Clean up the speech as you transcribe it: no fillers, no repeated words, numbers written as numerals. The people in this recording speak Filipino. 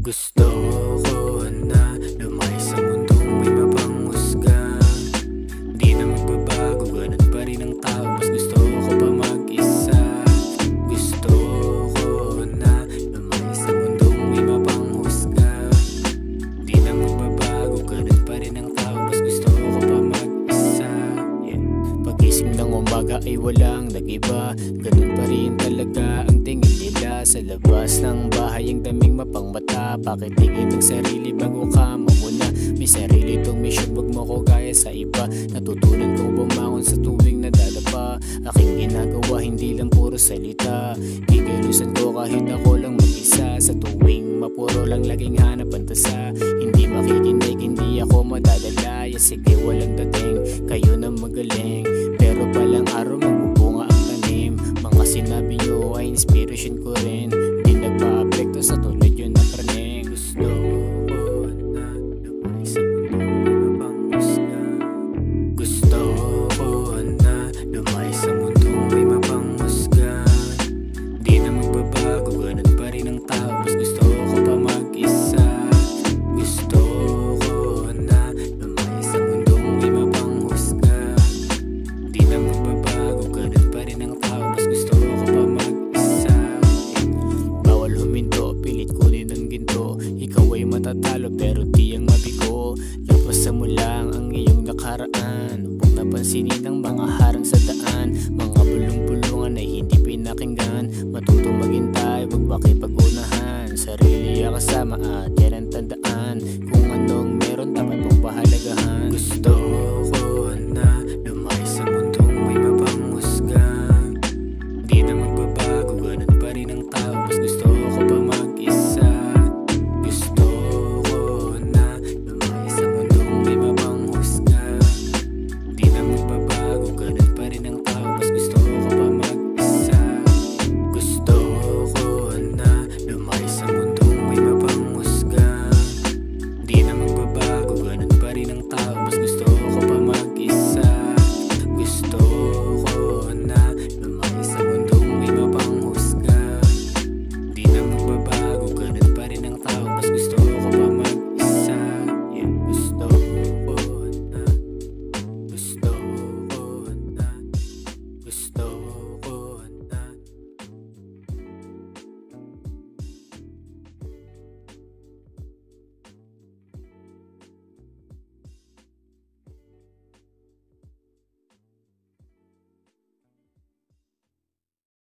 Gusto ko na lumaki sa mundong may mapanghusga. Di na magbabago, ganun pa rin ang tao. Mas gusto ko pa mag-isa. Gusto ko na lumaki sa mundong may mapanghusga. Di na magbabago, ganun pa rin ang tao. Mas gusto ko pa mag-isa. Pag-ising ng umaga ay walang nag-iba. Ganun pa rin talaga ang tingin nila. Sa labas ng bahay ang daming mapangmata. Bakit tingin ng sarili bago ka mamuna? May sarili tong mission, wag mo ko gaya sa iba. Natutunan kong bumangon sa tuwing nadadapa. Aking ginagawa hindi lang puro salita. Kikilusan ko kahit ako lang mag-isa. Sa tuwing mapuro lang laging hanap ang tasa. Hindi makikinig, hindi ako madadala. Sige walang dating, kayo na magaling. Pero palang araw magbubunga ang tanim. Mga sinabi nyo ay inspiration ko rin. Di nagpa-apekto sa tulad yun na praning. Gusto ko na lumaki sa mundong may mapanghusga. Gusto ko na lumaki sa mundong may mapanghusga. Di na magbabago, ganun pa rin ang tao. Mas gusto ko pa mag-isa. Gusto ko na lumaki sa mundong may mapanghusga. Di na magbabago, ganun pa rin ang tao. Mas gusto ko pa mag-isa. Bawal huminto, pilit kunin ang ginto. Ikaw ay matatalo pero di ang mabigo. Lapasan mo lang ang iyong nakaraan. Huwag napansinin ang mga harang sa daan. Mga bulong-bulungan ay hindi pinakinggan. Matutong maghintay, wag makipag-unahan. Sarili kasama at